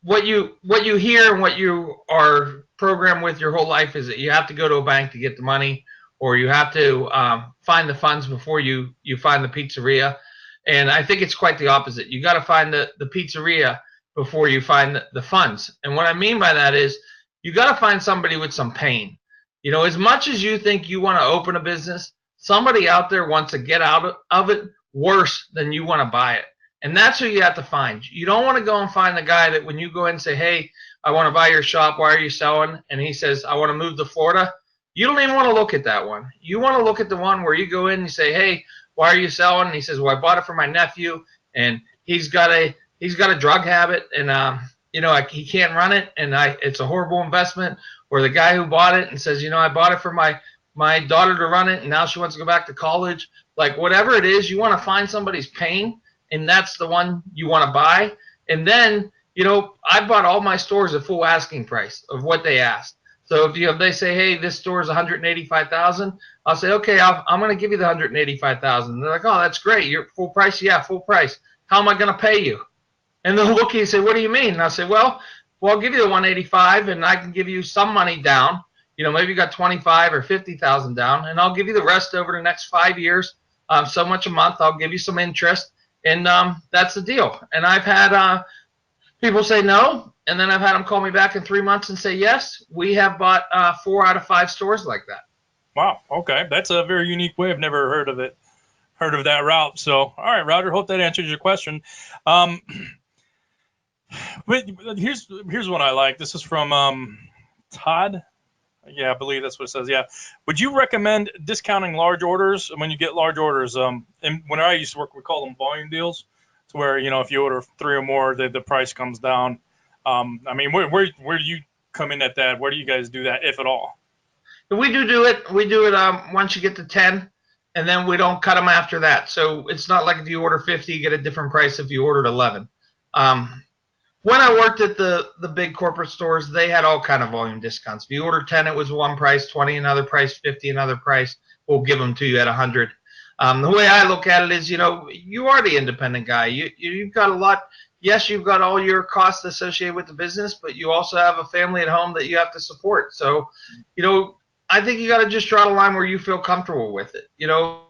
Speaker 3: What you hear and what you are programmed with your whole life is that you have to go to a bank to get the money, or you have to find the funds before you find the pizzeria. And I think it's quite the opposite. You got to find the pizzeria before you find the funds. And what I mean by that is you got to find somebody with some pain. You know, as much as you think you want to open a business, somebody out there wants to get out of it worse than you want to buy it. And that's who you have to find. You don't want to go and find the guy that when you go in and say, hey, I want to buy your shop, why are you selling? And he says, I want to move to Florida. You don't even want to look at that one. You want to look at the one where you go in and you say, hey, why are you selling? And he says, well, I bought it for my nephew, and he's got a drug habit, and you know, he can't run it, and it's a horrible investment. Or the guy who bought it and says, you know, I bought it for my daughter to run it, and now she wants to go back to college. Like, whatever it is, you want to find somebody's pain, and that's the one you want to buy. And then, you know, I bought all my stores at full asking price of what they asked. So if they say, hey, this store is $185,000, I'll say, okay, I'm going to give you the $185,000. They're like, oh, that's great. You're full price? Yeah, full price. How am I going to pay you? And they'll look at you and say, what do you mean? And I'll say, well, I'll give you the $185,000, and I can give you some money down. You know, maybe you got $25,000 or $50,000 down, and I'll give you the rest over the next 5 years. So much a month. I'll give you some interest, and that's the deal. And I've had people say no, and then I've had them call me back in 3 months and say yes. We have bought 4 out of 5 stores like that.
Speaker 1: Wow. Okay, that's a very unique way. I've never heard of that route. So, all right, Roger. Hope that answers your question. But here's what I like. This is from Todd. Yeah, I believe that's what it says. Yeah. Would you recommend discounting large orders when you get large orders? And when I used to work, we call them volume deals. To where, you know, if you order 3 or more, the price comes down. I mean, where do you come in at that? Where do you guys do that, if at all?
Speaker 3: We do it. We do it once you get to 10, and then we don't cut them after that. So it's not like if you order 50, you get a different price if you ordered 11. When I worked at the big corporate stores, they had all kind of volume discounts. If you order 10, it was one price, 20 another price, 50 another price. We'll give them to you at 100. The way I look at it is, you know, you are the independent guy. You've got a lot. Yes, you've got all your costs associated with the business, but you also have a family at home that you have to support. So, you know, I think you got to just draw the line where you feel comfortable with it. You know,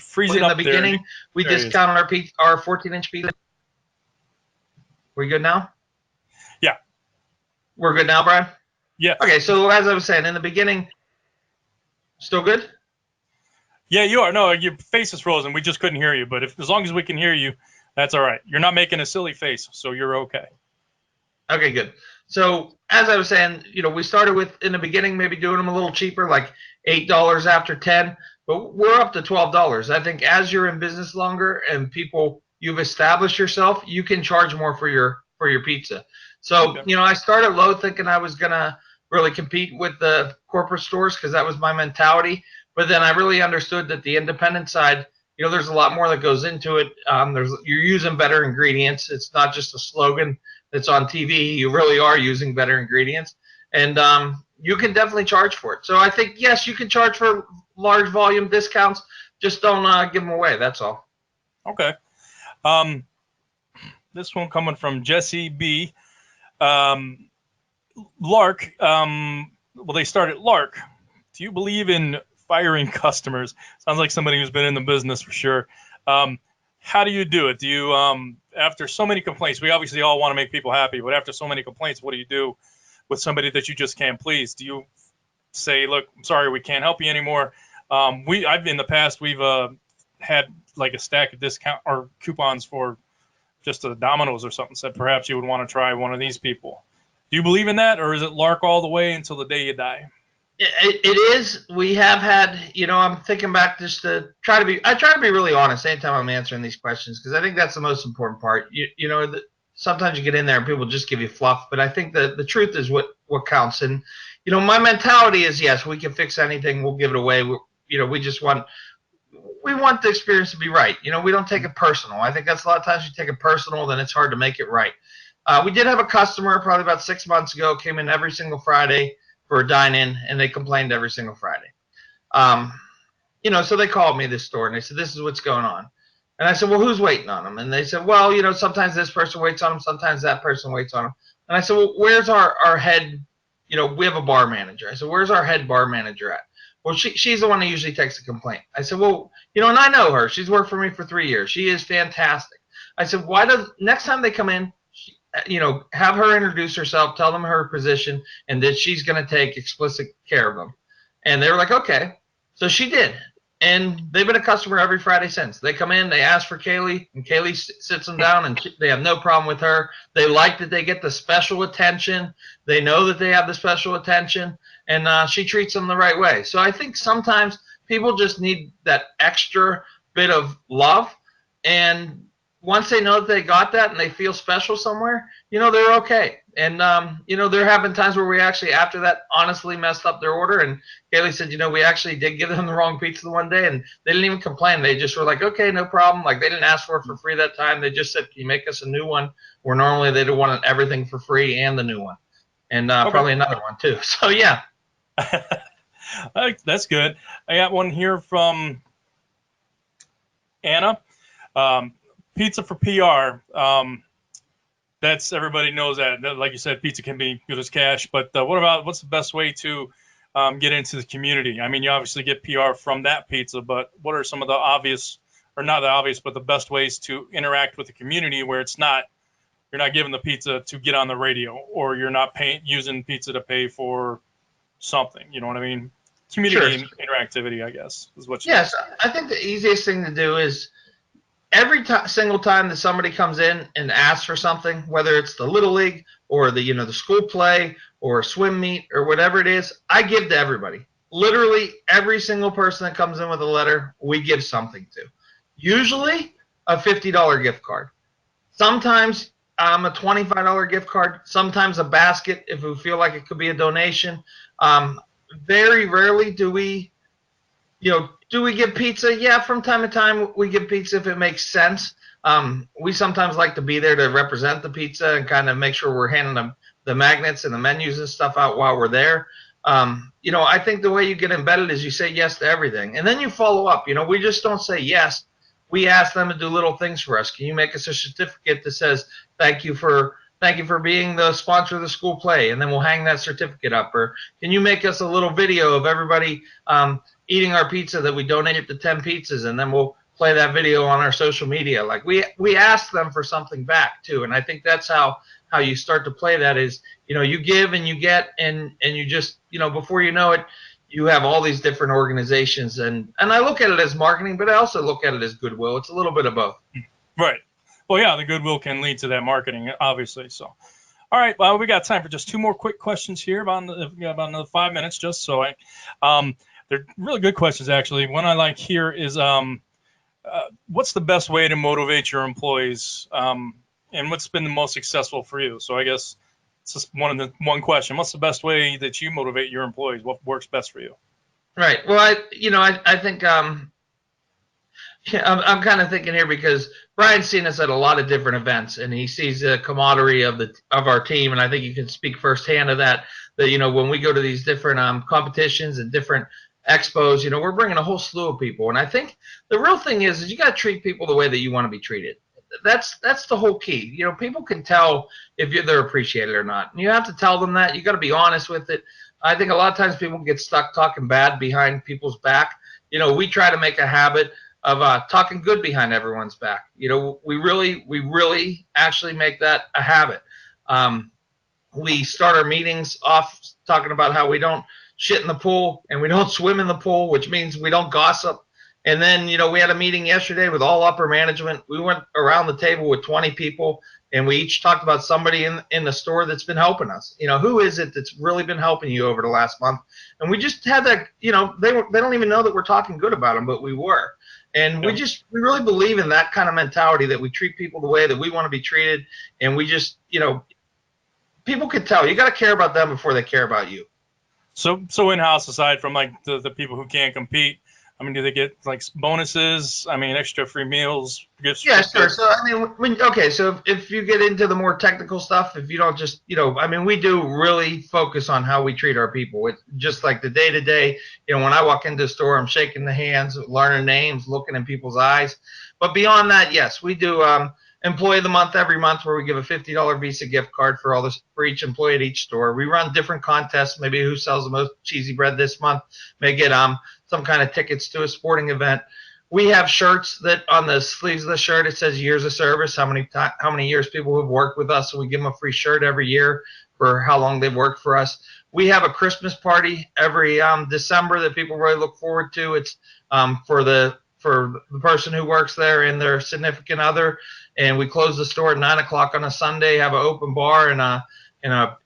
Speaker 1: freezing
Speaker 3: in
Speaker 1: up
Speaker 3: the beginning,
Speaker 1: there.
Speaker 3: we discounted our 14-inch pizza. We good now?
Speaker 1: Yeah.
Speaker 3: We're good now, Brian?
Speaker 1: Yeah.
Speaker 3: Okay, so as I was saying, in the beginning, still good?
Speaker 1: Yeah, you are. No, your face is frozen. We just couldn't hear you. But as long as we can hear you, that's all right. You're not making a silly face, so you're okay.
Speaker 3: Okay, good. So as I was saying, you know, we started with, in the beginning, maybe doing them a little cheaper, like $8 after 10, but we're up to $12. I think as you're in business longer and you've established yourself, you can charge more for your pizza. So,
Speaker 1: Okay.
Speaker 3: You know, I started low thinking I was going to really compete with the corporate stores because that was my mentality. But then I really understood that the independent side, you know, there's a lot more that goes into it. You're using better ingredients. It's not just a slogan that's on TV. You really are using better ingredients. And you can definitely charge for it. So I think, yes, you can charge for large volume discounts. Just don't give them away. That's all.
Speaker 1: Okay. This one coming from Jesse B. Lark. Well, they started Lark. Do you believe in firing customers? Sounds like somebody who's been in the business for sure. How do you do it? Do you, after so many complaints, we obviously all want to make people happy, but after so many complaints, what do you do with somebody that you just can't please? Do you say, look, I'm sorry, we can't help you anymore? In the past, we've had like a stack of discount or coupons for just a Domino's or something, said perhaps you would want to try one of these people. Do you believe in that, or is it Lark all the way until the day you die?
Speaker 3: It is. We have had, you know, I'm thinking back just to try to be really honest anytime I'm answering these questions, because I think that's the most important part. You know, sometimes you get in there and people just give you fluff, but I think the truth is what counts. And, you know, my mentality is, yes, we can fix anything. We'll give it away. You know, we want the experience to be right. You know, we don't take it personal. I think that's a lot of times you take it personal, then it's hard to make it right. We did have a customer probably about 6 months ago, came in every single Friday for a dine-in, and they complained every single Friday. You know, so they called me this store, and they said, this is what's going on. And I said, well, who's waiting on them? And they said, well, you know, sometimes this person waits on them, sometimes that person waits on them. And I said, well, where's our head? You know, we have a bar manager. I said, where's our head bar manager at? well, she's the one that usually takes the complaint. I said, well, you know, and I know her. She's worked for me for 3 years. She is fantastic. I said, why does next time they come in, you know, have her introduce herself, tell them her position, and that she's going to take explicit care of them. And they were like, okay. So she did. And they've been a customer every Friday since. They come in, they ask for Kaylee, and Kaylee sits them down, and they have no problem with her. They like that they get the special attention. They know that they have the special attention, and she treats them the right way. So I think sometimes people just need that extra bit of love, and once they know that they got that and they feel special somewhere, you know, they're okay. And, you know, there have been times where we actually, after that, honestly messed up their order. And Kaylee said, you know, we actually did give them the wrong pizza the one day, and they didn't even complain. They just were like, okay, no problem. Like, they didn't ask for it for free that time. They just said, can you make us a new one? Where normally they'd want everything for free and the new one. And okay. Probably another one too. So, yeah.
Speaker 1: That's good. I got one here from Anna. Pizza for PR. That's, everybody knows that. Like you said, pizza can be good as cash. But what's the best way to get into the community? I mean, you obviously get PR from that pizza, but what are some of the obvious, or not the obvious, but the best ways to interact with the community where it's not, you're not giving the pizza to get on the radio, or you're not using pizza to pay for something? You know what I mean? Community interactivity, I guess, is what you
Speaker 3: Yes, I think the easiest thing to do is, every single time that somebody comes in and asks for something, whether it's the Little League or the, you know, the school play or a swim meet or whatever it is, I give to everybody. Literally every single person that comes in with a letter, we give something to. Usually a $50 gift card. Sometimes a $25 gift card. Sometimes a basket if we feel like it could be a donation. Very rarely do we, you know, do we give pizza? Yeah, from time to time we give pizza if it makes sense. We sometimes like to be there to represent the pizza and kind of make sure we're handing them the magnets and the menus and stuff out while we're there. You know, I think the way you get embedded is you say yes to everything, and then you follow up. You know, we just don't say yes. We ask them to do little things for us. Can you make us a certificate that says thank you for being the sponsor of the school play, and then we'll hang that certificate up. Or can you make us a little video of everybody eating our pizza that we donated to 10 pizzas, and then we'll play that video on our social media. Like, we ask them for something back too, and I think that's how you start to play that is, you know, you give and you get, and you just, you know, before you know it, you have all these different organizations, and I look at it as marketing, but I also look at it as goodwill. It's a little bit of both.
Speaker 1: Right. Well, yeah, the goodwill can lead to that marketing, obviously. So, all right. Well, we got time for just two more quick questions here, about another 5 minutes, just so they're really good questions, actually. One I like here is, what's the best way to motivate your employees, and what's been the most successful for you? So I guess it's just one question. What's the best way that you motivate your employees? What works best for you?
Speaker 3: Right. Well, I think I'm kind of thinking here because Brian's seen us at a lot of different events, and he sees the camaraderie of our team, and I think you can speak firsthand of that. That, you know, when we go to these different competitions and different expos, you know, we're bringing a whole slew of people, and I think the real thing is you got to treat people the way that you want to be treated. That's the whole key. You know, people can tell if they're appreciated or not, and you have to tell them that. You got to be honest with it. I think a lot of times people get stuck talking bad behind people's back. You know, we try to make a habit of talking good behind everyone's back. You know, we really actually make that a habit. We start our meetings off talking about how we don't shit in the pool and we don't swim in the pool, which means we don't gossip. And then, you know, we had a meeting yesterday with all upper management. We went around the table with 20 people, and we each talked about somebody in the store that's been helping us. You know, who is it that's really been helping you over the last month? And we just had that, you know, they don't even know that we're talking good about them, but we were. And we really believe in that kind of mentality, that we treat people the way that we want to be treated. And we just, you know, people can tell. You got to care about them before they care about you.
Speaker 1: So in-house, aside from like the people who can't compete, I mean, do they get like bonuses? I mean, extra free meals, gifts?
Speaker 3: Yeah, sure. So I mean, okay. So if you get into the more technical stuff, if you don't just, you know, I mean, we do really focus on how we treat our people. It's just like the day to day. You know, when I walk into the store, I'm shaking the hands, learning names, looking in people's eyes. But beyond that, yes, we do.
Speaker 4: Employee of the Month every month, where we give a $50 Visa gift card for each employee at each store. We run different contests. Maybe who sells the most cheesy bread this month may get some kind of tickets to a sporting event. We have shirts that on the sleeves of the shirt it says years of service, how many years people have worked with us. So we give them a free shirt every year for how long they've worked for us. We have a Christmas party every December that people really look forward to. It's for the person who works there and their significant other. And we close the store at 9 o'clock on a Sunday, have an open bar and a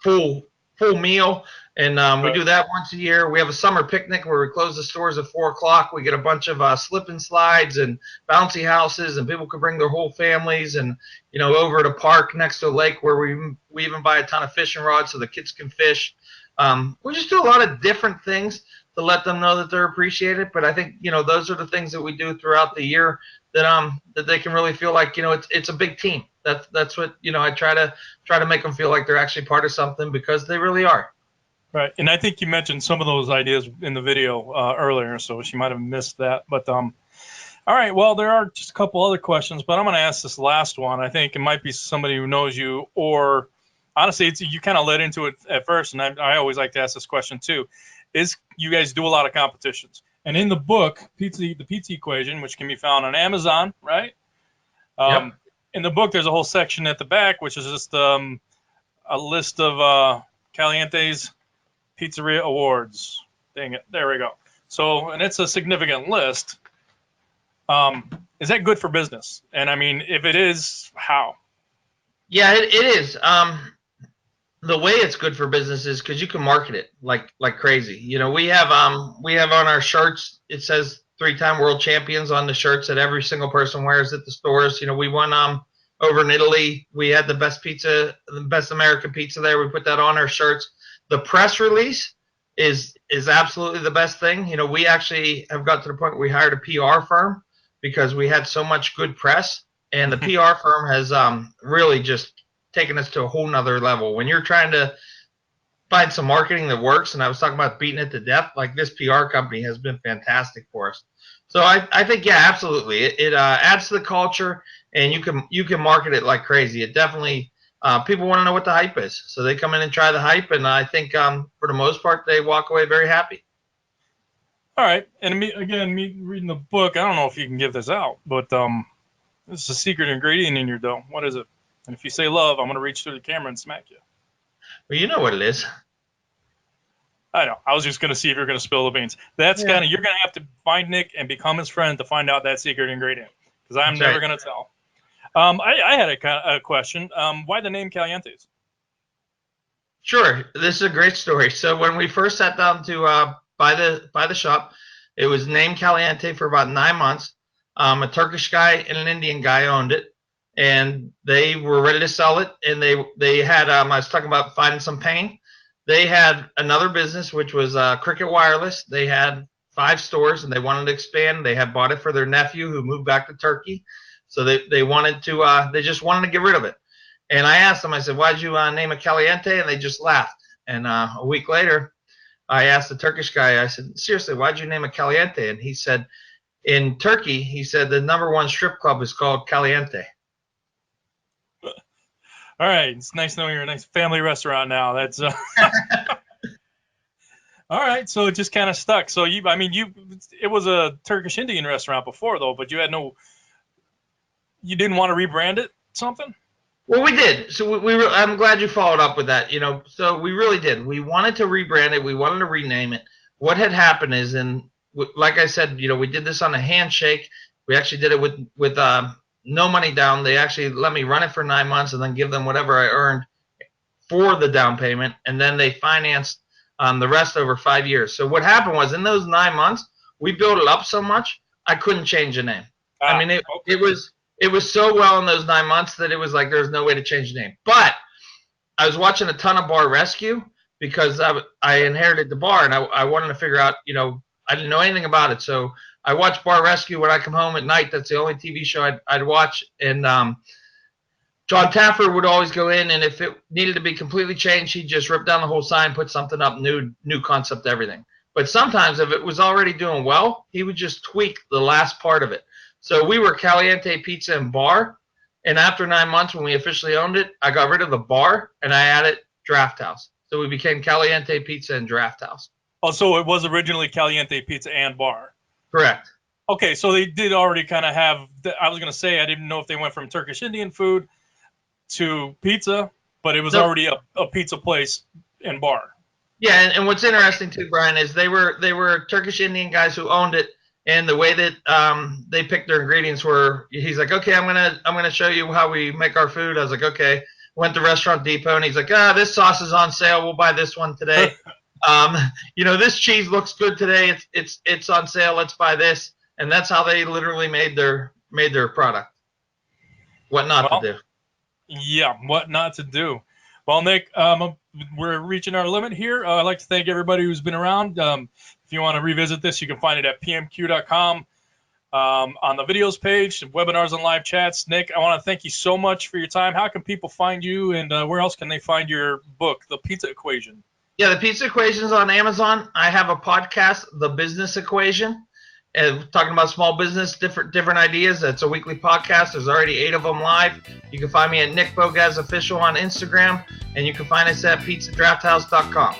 Speaker 4: full meal. And we do that once a year. We have a summer picnic where we close the stores at 4 o'clock. We get a bunch of slip and slides and bouncy houses, and people can bring their whole families. And over at a park next to a lake where we even buy a ton of fishing rods so the kids can fish. We just do a lot of different things to let them know that they're appreciated. But I think those are the things that we do throughout the year that they can really feel like it's a big team. That's what I try to make them feel like they're actually part of something, because they really are.
Speaker 1: Right, and I think you mentioned some of those ideas in the video earlier, so she might have missed that. But all right, well, there are just a couple other questions, but I'm going to ask this last one. I think it might be somebody who knows you, or honestly, you kind of led into it at first, and I always like to ask this question too. Is you guys do a lot of competitions? And in the book, the Pizza Equation, which can be found on Amazon, right?
Speaker 4: Yep.
Speaker 1: In the book, there's a whole section at the back, which is just a list of Caliente's Pizzeria Awards. Dang it. There we go. So, and it's a significant list. Is that good for business? And I mean, if it is, how?
Speaker 4: Yeah, it is. The way it's good for business is because you can market it like crazy. We have on our shirts, it says 3-time world champions on the shirts that every single person wears at the stores. We won over in Italy. We had the best pizza, the best American pizza there. We put that on our shirts. The press release is absolutely the best thing. We actually have got to the point where we hired a PR firm because we had so much good press, and the PR firm has really just taken us to a whole nother level. When you're trying to find some marketing that works, and I was talking about beating it to death, like this PR company has been fantastic for us. So I think, yeah, absolutely. It adds to the culture, and you can market it like crazy. It definitely people want to know what the hype is, so they come in and try the hype, and I think for the most part they walk away very happy.
Speaker 1: All right, and me reading the book, I don't know if you can give this out, but this is a secret ingredient in your dough. What is it? And if you say love, I'm going to reach through the camera and smack you.
Speaker 4: Well, you know what it is.
Speaker 1: I know. I was just going to see if you're going to spill the beans. That's you're going to have to find Nick and become his friend to find out that secret ingredient, because I'm never going to tell. I had a question. Why the name Caliente's?
Speaker 4: Sure. This is a great story. So when we first sat down to buy the shop, it was named Caliente for about 9 months. A Turkish guy and an Indian guy owned it, and they were ready to sell it. And they had I was talking about finding some pain. They had another business, which was Cricket Wireless. They had 5 stores, and they wanted to expand. They had bought it for their nephew who moved back to Turkey. So they wanted to, they just wanted to get rid of it. And I asked them, I said, why'd you name it Caliente? And they just laughed. And a week later, I asked the Turkish guy, I said, seriously, why'd you name it Caliente? And he said, in Turkey, he said, the #1 strip club is called Caliente.
Speaker 1: All right. It's nice knowing you're a nice family restaurant now. That's all right. So it just kind of stuck. So it was a Turkish Indian restaurant before though, but you didn't want to rebrand it something?
Speaker 4: Well, we did. So I'm glad you followed up with that. So we really did. We wanted to rebrand it. We wanted to rename it. What had happened is, like I said, we did this on a handshake. We actually did it with no money down. They actually let me run it for 9 months and then give them whatever I earned for the down payment, and then they financed the rest over 5 years. So what happened was, in those 9 months, we built it up so much I couldn't change the name. It was so well in those 9 months that it was like there was no way to change the name. But I was watching a ton of Bar Rescue because I inherited the bar, and I wanted to figure out, I didn't know anything about it. So I watched Bar Rescue when I come home at night. That's the only TV show I'd watch. And John Taffer would always go in, and if it needed to be completely changed, he'd just rip down the whole sign, put something up, new concept, everything. But sometimes if it was already doing well, he would just tweak the last part of it. So we were Caliente Pizza and Bar, And after 9 months, when we officially owned it, I got rid of the bar and I added Draft House. So we became Caliente Pizza and Draft House.
Speaker 1: Oh, so it was originally Caliente Pizza and Bar.
Speaker 4: Correct.
Speaker 1: Okay, so they did already kind of have. I was gonna say I didn't know if they went from Turkish Indian food to pizza, but it was already a pizza place and bar.
Speaker 4: Yeah, and what's interesting too, Brian, is they were Turkish Indian guys who owned it, and the way that they picked their ingredients were, he's like, okay, I'm gonna show you how we make our food. I was like, okay. Went to Restaurant Depot, and he's like, this sauce is on sale. We'll buy this one today. This cheese looks good today. It's on sale. Let's buy this. And that's how they literally made their product. What not to do.
Speaker 1: Yeah, what not to do. Well, Nick, we're reaching our limit here. I'd like to thank everybody who's been around. If you want to revisit this, you can find it at pmq.com on the videos page, webinars and live chats. Nick, I want to thank you so much for your time. How can people find you, and where else can they find your book, The Pizza Equation?
Speaker 4: Yeah, The Pizza Equation is on Amazon. I have a podcast, The Business Equation, and talking about small business, different ideas. It's a weekly podcast. There's already 8 of them live. You can find me at Nick Bogacz Official on Instagram, and you can find us at pizzadrafthouse.com.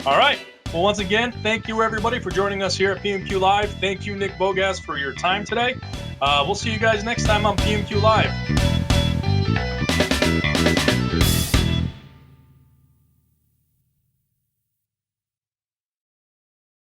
Speaker 1: All right. Well, once again, thank you, everybody, for joining us here at PMQ Live. Thank you, Nick Bogacz, for your time today. We'll see you guys next time on PMQ Live.